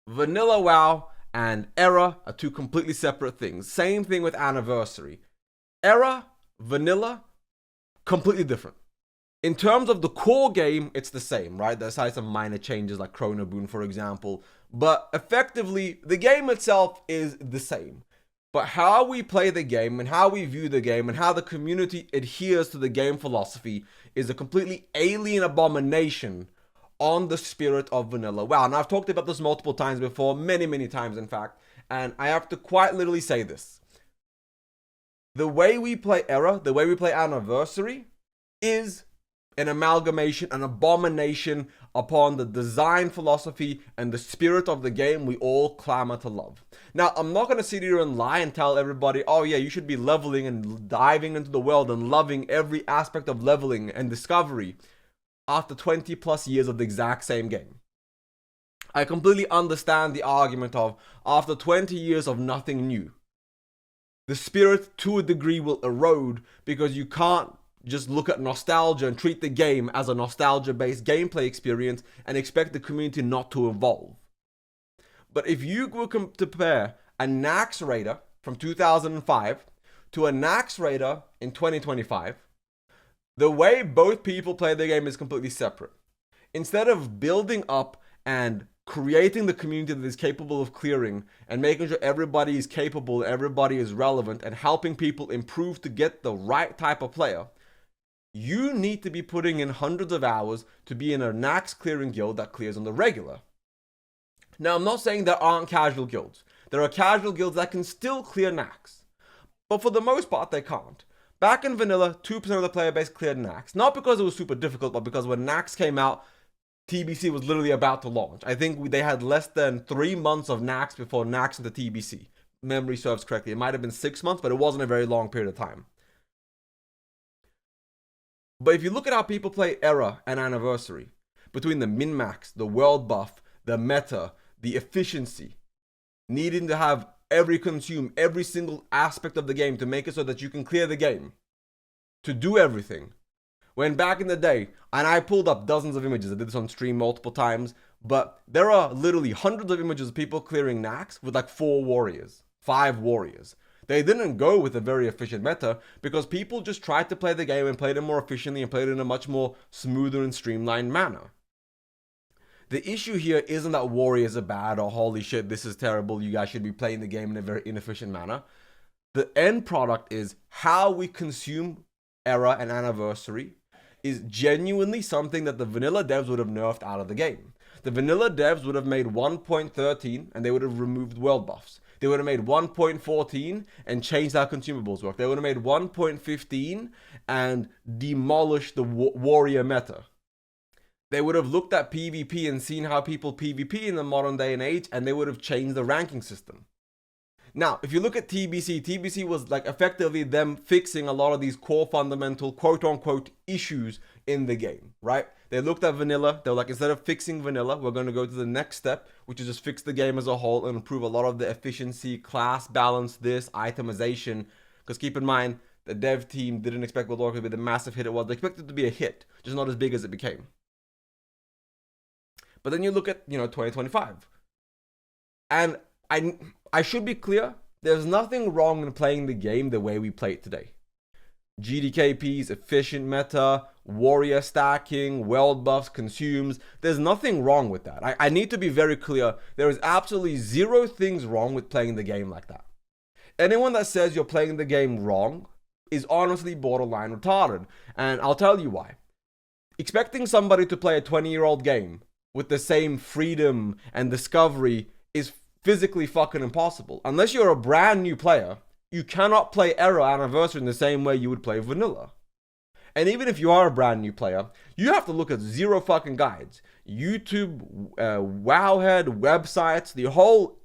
vanilla WoW and era are two completely separate things. Same thing with anniversary. Era, vanilla, completely different. In terms of the core game, it's the same, right? There's some minor changes like Chrono Boon, for example. But effectively, the game itself is the same. But how we play the game and how we view the game and how the community adheres to the game philosophy is a completely alien abomination on the spirit of vanilla WoW. And I've talked about this multiple times before, many times in fact. And I have to quite literally say this. The way we play era, the way we play anniversary is an amalgamation, an abomination upon the design philosophy and the spirit of the game we all clamor to love. Now, I'm not going to sit here and lie and tell everybody, oh yeah, you should be leveling and diving into the world and loving every aspect of leveling and discovery after 20 plus years of the exact same game. I completely understand the argument of after 20 years of nothing new, the spirit to a degree will erode because you can't just look at nostalgia and treat the game as a nostalgia-based gameplay experience and expect the community not to evolve. But if you were to compare a Nax Raider from 2005 to a Nax Raider in 2025, the way both people play the game is completely separate. Instead of building up and creating the community that is capable of clearing and making sure everybody is capable, everybody is relevant, and helping people improve to get the right type of player, you need to be putting in hundreds of hours to be in a Nax clearing guild that clears on the regular. Now, I'm not saying there aren't casual guilds. There are casual guilds that can still clear Nax. But for the most part, they can't. Back in vanilla, 2% of the player base cleared Nax. Not because it was super difficult, but because when Nax came out, TBC was literally about to launch. I think they had less than 3 months of Nax before Nax into TBC. Memory serves correctly. It might have been 6 months, but it wasn't a very long period of time. But if you look at how people play era and anniversary, between the min-max, the world buff, the meta, the efficiency, needing to have consume every single aspect of the game to make it so that you can clear the game, to do everything. When back in the day, and I pulled up dozens of images, I did this on stream multiple times, but there are literally hundreds of images of people clearing Nax with like 4 warriors, 5 warriors. They didn't go with a very efficient meta because people just tried to play the game and played it more efficiently and played it in a much more smoother and streamlined manner. The issue here isn't that warriors are bad or holy shit, this is terrible, you guys should be playing the game in a very inefficient manner. The end product is how we consume era and anniversary is genuinely something that the vanilla devs would have nerfed out of the game. The vanilla devs would have made 1.13 and they would have removed world buffs. They would have made 1.14 and changed how consumables work. They would have made 1.15 and demolished the warrior meta. They would have looked at PvP and seen how people PvP in the modern day and age, and they would have changed the ranking system. Now, if you look at TBC, TBC was like effectively them fixing a lot of these core fundamental quote-unquote issues in the game, right? They looked at vanilla, they were like, instead of fixing vanilla, we're going to go to the next step, which is just fix the game as a whole and improve a lot of the efficiency, class balance, itemization. Because keep in mind, the dev team didn't expect World of Warcraft to be the massive hit it was. They expected it to be a hit, just not as big as it became. But then you look at, 2025. And I should be clear, there's nothing wrong in playing the game the way we play it today. GDKPs, efficient meta, warrior stacking, world buffs, consumes. There's nothing wrong with that. I need to be very clear. There is absolutely 0 things wrong with playing the game like that. Anyone that says you're playing the game wrong is honestly borderline retarded. And I'll tell you why. Expecting somebody to play a 20-year-old game with the same freedom and discovery is physically fucking impossible. Unless you're a brand new player, you cannot play Era Anniversary in the same way you would play vanilla. And even if you are a brand new player, you have to look at 0 fucking guides. YouTube, Wowhead, websites, the whole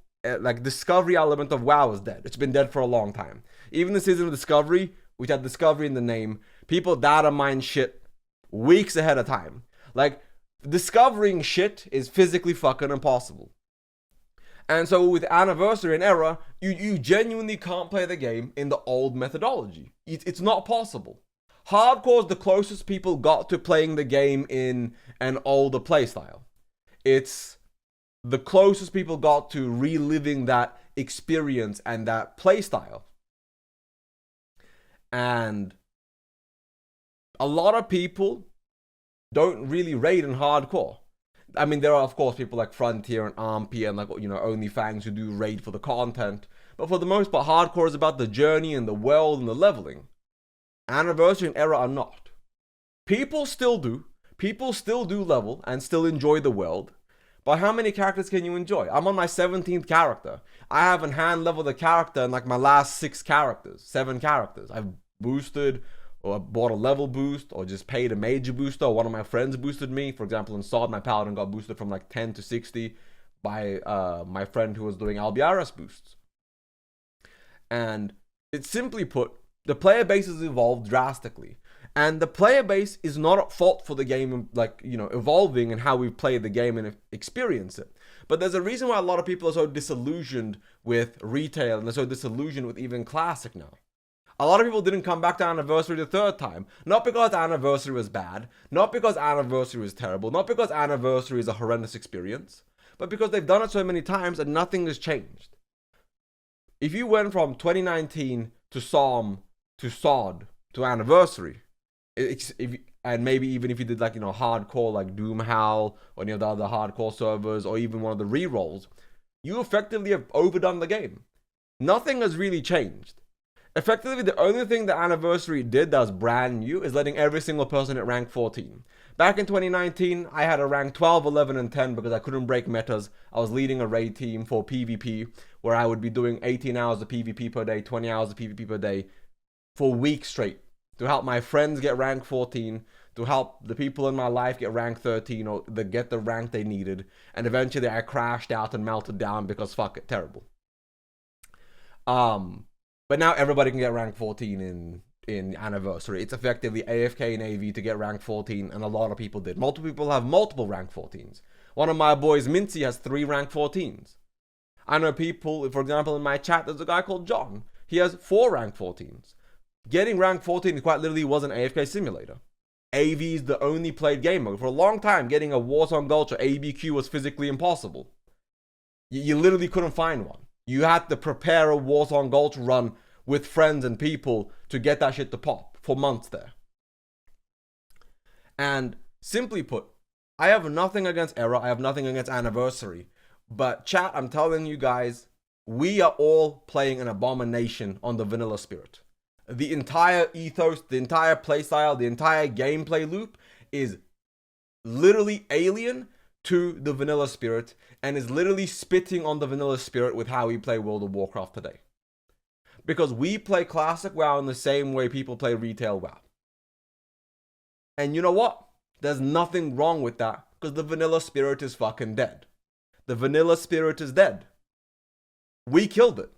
discovery element of WoW is dead. It's been dead for a long time. Even the season of Discovery, which had Discovery in the name, people data mine shit weeks ahead of time. Like, discovering shit is physically fucking impossible. And so with Anniversary and Era, you genuinely can't play the game in the old methodology. It's not possible. Hardcore is the closest people got to playing the game in an older playstyle. It's the closest people got to reliving that experience and that playstyle. And a lot of people don't really raid in hardcore. I mean, there are of course people like Frontier and Armpy and like, you know, OnlyFans who do raid for the content. But for the most part, hardcore is about the journey and the world and the leveling. Anniversary and Era are not. People still do. People still do level and still enjoy the world. But how many characters can you enjoy? I'm on my 17th character. I haven't hand leveled a character in like my last 7 characters. I've boosted or bought a level boost or just paid a major booster, or one of my friends boosted me. For example, in Sod, my paladin got boosted from like 10 to 60 by my friend who was doing Albiaris boosts. And it's simply put, the player base has evolved drastically. And the player base is not at fault for the game, like, you know, evolving and how we play the game and experience it. But there's a reason why a lot of people are so disillusioned with retail and they're so disillusioned with even Classic now. A lot of people didn't come back to Anniversary the third time. Not because Anniversary was bad, not because Anniversary was terrible, not because Anniversary is a horrendous experience, but because they've done it so many times and nothing has changed. If you went from 2019 to Psalm to Sod to Anniversary, and maybe even if you did like, you know, hardcore like Doomhowl or any of the other hardcore servers or even one of the rerolls, you effectively have overdone the game. Nothing has really changed. Effectively, the only thing that Anniversary did that was brand new is letting every single person at rank 14. Back in 2019, I had a rank 12, 11, and 10 because I couldn't break metas. I was leading a raid team for PvP where I would be doing 18 hours of PvP per day, 20 hours of PvP per day for weeks straight to help my friends get rank 14, to help the people in my life get rank 13 or get the rank they needed. And eventually I crashed out and melted down because fuck it, terrible. But now everybody can get rank 14 in Anniversary. It's effectively AFK and AV to get rank 14, and a lot of people did. Multiple people have multiple rank 14s. One of my boys, Mincy, has 3 rank 14s. I know people, for example, in my chat, there's a guy called John. He has 4 rank 14s. Getting rank 14 quite literally was an AFK simulator. AV is the only played game mode. For a long time, getting a Warzone Gulch or ABQ was physically impossible. You literally couldn't find one. You had to prepare a Warzone Gulch run with friends and people to get that shit to pop for months there. And simply put, I have nothing against Era, I have nothing against Anniversary. But chat, I'm telling you guys, we are all playing an abomination on the vanilla spirit. The entire ethos, the entire playstyle, the entire gameplay loop is literally alien to the vanilla spirit and is literally spitting on the vanilla spirit with how we play World of Warcraft today. Because we play Classic WoW in the same way people play Retail WoW. And you know what? There's nothing wrong with that because the vanilla spirit is fucking dead. The vanilla spirit is dead. We killed it.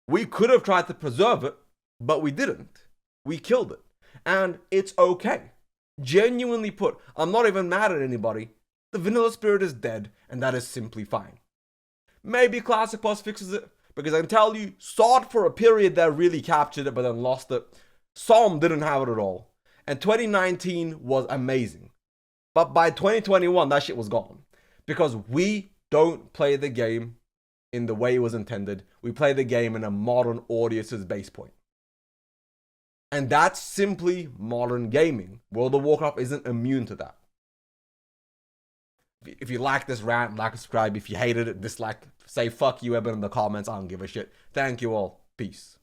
We could have tried to preserve it, but we didn't. We killed it. And it's okay. Genuinely put, I'm not even mad at anybody. The vanilla spirit is dead, and that is simply fine. Maybe Classic Plus fixes it, because I can tell you, Sod for a period there really captured it, but then lost it. Psalm didn't have it at all. And 2019 was amazing. But by 2021, that shit was gone. Because we don't play the game in the way it was intended. We play the game in a modern audience's base point. And that's simply modern gaming. World of Warcraft isn't immune to that. If you like this rant, like and subscribe. If you hated it, dislike, say fuck you, Eben in the comments. I don't give a shit. Thank you all. Peace.